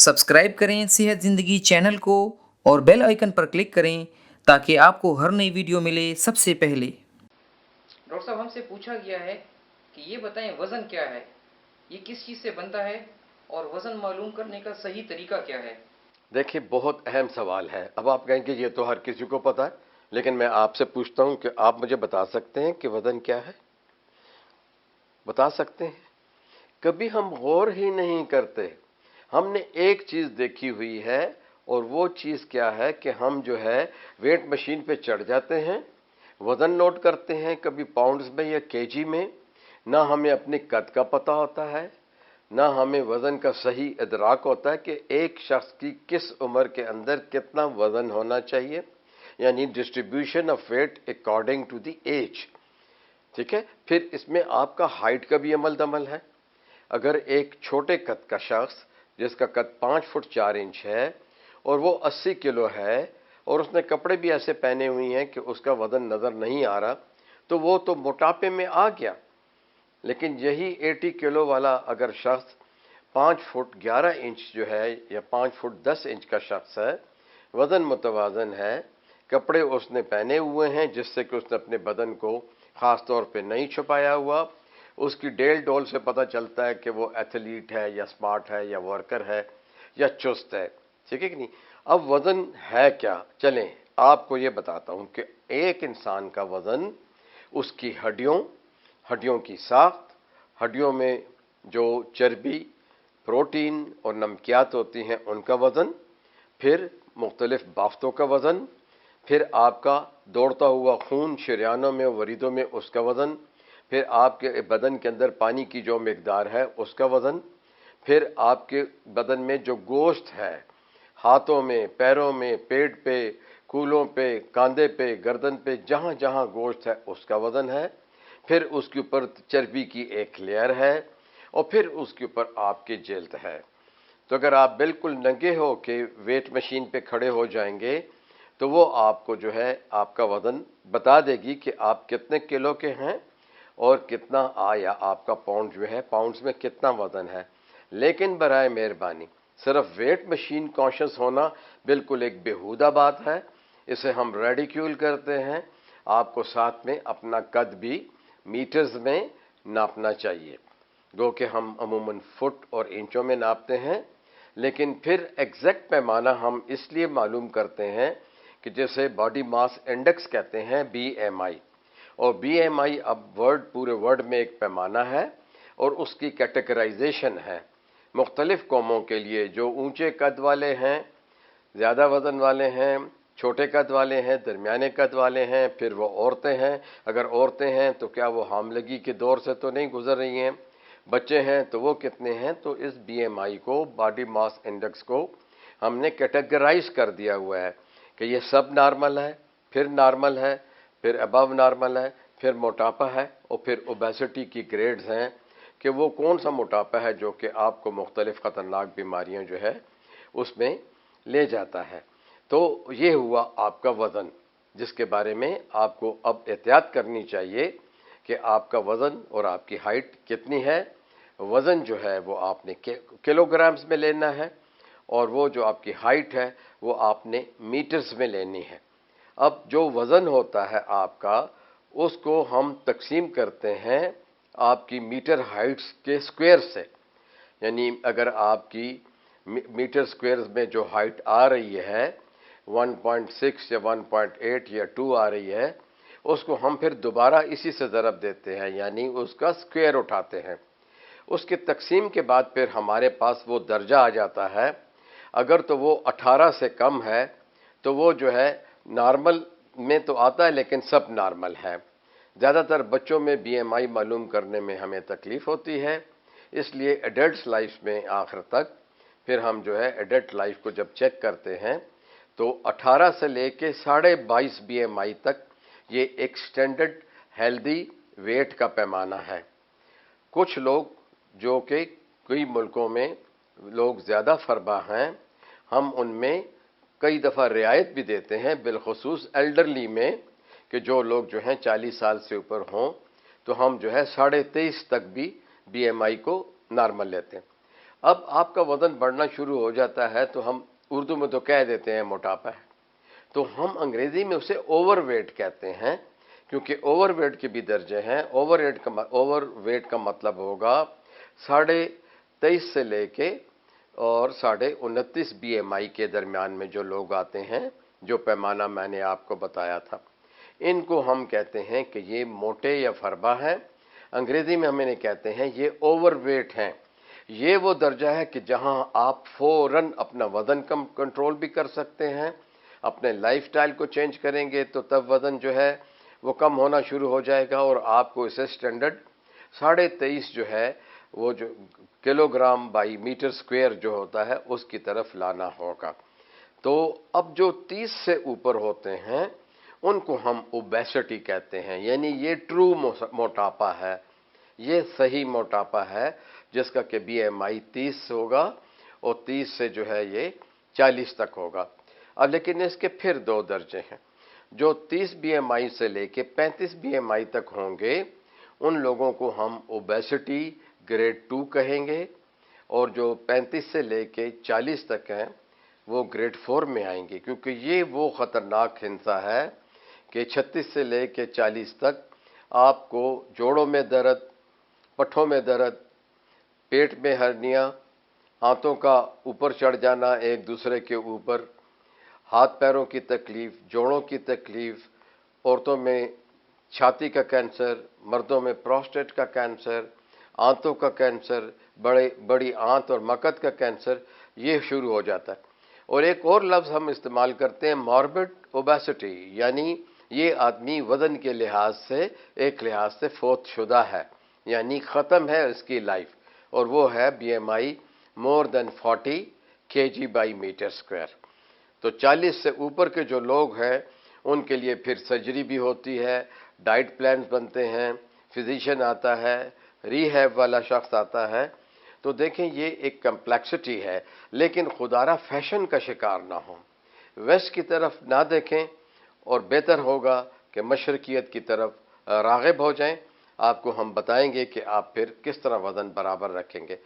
Subscribe करें सेहत ज़िंदगी चैनल को और बेल आइकन पर क्लिक करें ताकि आपको हर नई वीडियो मिले सबसे पहले। डॉक्टर साहब, हमसे पूछा गया है कि ये बताएं वज़न क्या है, ये किस चीज़ से बनता है और वज़न मालूम करने का सही तरीका क्या है? देखिए, बहुत अहम सवाल है। अब आप कहेंगे ये तो हर किसी को पता है, लेकिन मैं आपसे पूछता हूं कि आप मुझे बता सकते हैं कि वज़न क्या है? बता सकते हैं? कभी हम गौर ही नहीं करते। हमने एक चीज़ देखी हुई है, और वो चीज़ क्या है कि हम जो है वेट मशीन पे चढ़ जाते हैं, वज़न नोट करते हैं, कभी पाउंड्स में या केजी में। ना हमें अपने कद का पता होता है, ना हमें वज़न का सही इदराक होता है कि एक शख्स की किस उम्र के अंदर कितना वज़न होना चाहिए, यानी distribution of weight according to the age. ठीक है। फिर इसमें आपका हाइट का भी अमल दमल है। अगर एक छोटे कद का शख्स जिसका कद 5 फुट 4 इंच है और वो 80 किलो है और उसने कपड़े भी ऐसे पहने हुए हैं कि उसका वज़न नज़र नहीं आ रहा, तो वो तो मोटापे में आ गया। लेकिन यही 80 किलो वाला अगर शख्स 5 फुट 11 इंच जो है या 5 फुट 10 इंच का शख्स है, वज़न मुतवाज़न है, कपड़े उसने पहने हुए हैं जिससे कि उसने अपने बदन को ख़ास तौर पे नहीं छुपाया हुआ, उसकी डेल डोल से पता चलता है कि वो एथलीट है या स्मार्ट है या वर्कर है या चुस्त है। ठीक है कि नहीं? अब वज़न है क्या? चलें आपको ये बताता हूँ कि एक इंसान का वज़न उसकी हड्डियों की साख्त, हड्डियों में जो चर्बी, प्रोटीन और नमकियात होती हैं उनका वज़न, फिर मुख्तलिफ बाफ्तों का वज़न, फिर आपका दौड़ता हुआ खून शरियानों में वरीदों में उसका वज़न, फिर आपके बदन के अंदर पानी की जो मिकदार है उसका वज़न, फिर आपके बदन में जो गोश्त है, हाथों में, पैरों में, पेट पे, कूलों पे, कांधे पे, गर्दन पे, जहाँ जहाँ गोश्त है उसका वज़न है, फिर उसके ऊपर चर्बी की एक लेयर है, और फिर उसके ऊपर आपकी जिल्द है। तो अगर आप बिल्कुल नंगे हो के वेट मशीन पे खड़े हो जाएंगे तो वो आपको जो है आपका वज़न बता देगी कि आप कितने किलो के हैं और कितना या आपका पाउंड जो है पाउंड्स में कितना वज़न है। लेकिन बराए मेहरबानी सिर्फ वेट मशीन कॉन्शियस होना बिल्कुल एक बेहुदा बात है, इसे हम रेडिक्यूल करते हैं। आपको साथ में अपना कद भी मीटर्स में नापना चाहिए, गो कि हम अमूमन फुट और इंचों में नापते हैं, लेकिन फिर एग्जैक्ट पैमाना हम इसलिए मालूम करते हैं कि जैसे बॉडी मास इंडेक्स कहते हैं, BMI, और BMI अब पूरे वर्ल्ड में एक पैमाना है और उसकी कैटेगराइजेशन है मुख्तलिफ कौमों के लिए। जो ऊंचे कद वाले हैं, ज़्यादा वज़न वाले हैं, छोटे कद वाले हैं, दरमियाने कद वाले हैं, फिर वो औरतें हैं। अगर औरतें हैं तो क्या वो हामलगी के दौर से तो नहीं गुजर रही हैं? बच्चे हैं तो वो कितने हैं? तो इस BMI को, बॉडी मास इंडेक्स को, हमने कैटेगराइज कर दिया हुआ है कि ये सब नॉर्मल है, फिर नॉर्मल है, फिर अबव नॉर्मल है, फिर मोटापा है, और फिर ओबेसिटी की ग्रेड्स हैं कि वो कौन सा मोटापा है जो कि आपको मुख्तलिफ ख़तरनाक बीमारियां जो है उसमें ले जाता है। तो ये हुआ आपका वज़न, जिसके बारे में आपको अब एहतियात करनी चाहिए कि आपका वज़न और आपकी हाइट कितनी है। वज़न जो है वो आपने किलोग्राम्स में लेना है, और वो जो आपकी हाइट है वो आपने मीटर्स में लेनी है। अब जो वज़न होता है आपका, उसको हम तकसीम करते हैं आपकी मीटर हाइट्स के स्क्वायर से। यानी अगर आपकी मीटर स्क्वायर में जो हाइट आ रही है 1.6 या 1.8 या 2 आ रही है, उसको हम फिर दोबारा इसी से ज़रब देते हैं, यानी उसका स्क्वायर उठाते हैं। उसके तकसीम के बाद फिर हमारे पास वो दर्जा आ जाता है। अगर तो वो 18 से कम है तो वो जो है नॉर्मल में तो आता है, लेकिन सब नॉर्मल है। ज़्यादातर बच्चों में BMI मालूम करने में हमें तकलीफ़ होती है, इसलिए एडल्ट लाइफ में आखिर तक फिर हम जो है एडल्ट लाइफ को जब चेक करते हैं तो 18 से लेके 22.5 BMI तक ये एक स्टैंडर्ड हेल्दी वेट का पैमाना है। कुछ लोग जो कि कई मुल्कों में लोग ज़्यादा फरबा हैं, हम उनमें कई दफ़ा रियायत भी देते हैं, बिलखुसूस एल्डरली में, कि जो लोग जो हैं 40 साल से ऊपर हों तो हम जो है 23.5 तक भी BMI को नॉर्मल लेते हैं। اب آپ کا وزن بڑھنا شروع ہو جاتا ہے تو ہم اردو میں تو کہہ دیتے ہیں موٹاپا ہے، تو ہم انگریزی میں اسے اوور ویٹ کہتے ہیں، کیونکہ اوور ویٹ کے بھی درجے ہیں۔ اوور ویٹ کا مطلب ہوگا 23.5 سے لے کے اور 29.5 بی ایم آئی کے درمیان میں جو لوگ آتے ہیں، جو پیمانہ میں نے آپ کو بتایا تھا، ان کو ہم کہتے ہیں کہ یہ موٹے یا فربا ہیں۔ انگریزی میں ہم انہیں کہتے ہیں یہ اوور ویٹ ہیں۔ یہ وہ درجہ ہے کہ جہاں آپ فوراً اپنا وزن کم کنٹرول بھی کر سکتے ہیں، اپنے لائف سٹائل کو چینج کریں گے تو تب وزن جو ہے وہ کم ہونا شروع ہو جائے گا، اور آپ کو اسے سٹینڈرڈ 23.5 جو ہے وہ جو kilo gram by metre square جو ہوتا ہے اس کی طرف لانا ہوگا۔ تو اب جو 30 سے اوپر ہوتے ہیں ان کو ہم اوبیسٹی کہتے ہیں، یعنی یہ ٹرو موٹاپا ہے، یہ صحیح موٹاپا ہے جس کا کہ بی ایم آئی 30 ہوگا اور 30 سے جو ہے یہ 40 تک ہوگا۔ اب لیکن اس کے پھر 2 درجے ہیں۔ جو 30 بی ایم آئی سے لے کے 35 بی ایم آئی تک ہوں گے ان لوگوں کو ہم اوبیسٹی گریڈ 2 کہیں گے، اور جو 35 سے لے کے 40 تک ہیں وہ گریڈ 4 میں آئیں گے، کیونکہ یہ وہ خطرناک ہنسا ہے کہ 36 سے لے کے 40 تک آپ کو جوڑوں میں درد، پٹھوں میں درد، پیٹ میں ہرنیا، ہاتھوں کا اوپر چڑھ جانا ایک دوسرے کے اوپر، ہاتھ پیروں کی تکلیف، جوڑوں کی تکلیف، عورتوں میں چھاتی کا کینسر، مردوں میں پروسٹیٹ کا کینسر، آنتوں کا کینسر، بڑی آنت اور مکد کا کینسر، یہ شروع ہو جاتا ہے۔ اور ایک اور لفظ ہم استعمال کرتے ہیں ماربڈ اوبیسٹی، یعنی یہ آدمی وزن کے لحاظ سے ایک لحاظ سے فوت شدہ ہے، یعنی ختم ہے اس کی لائف، اور وہ ہے بی ایم آئی مور دین 40 کے جی بائی میٹر سکوئر۔ تو 40 سے اوپر کے جو لوگ ہیں ان کے لیے پھر سرجری بھی ہوتی ہے، ڈائٹ پلانز بنتے ہیں، فزیشین آتا ہے، ری ہیب والا شخص آتا ہے۔ تو دیکھیں یہ ایک کمپلیکسٹی ہے، لیکن خدارہ فیشن کا شکار نہ ہوں، ویسٹ کی طرف نہ دیکھیں، اور بہتر ہوگا کہ مشرقیت کی طرف راغب ہو جائیں۔ آپ کو ہم بتائیں گے کہ آپ پھر کس طرح وزن برابر رکھیں گے۔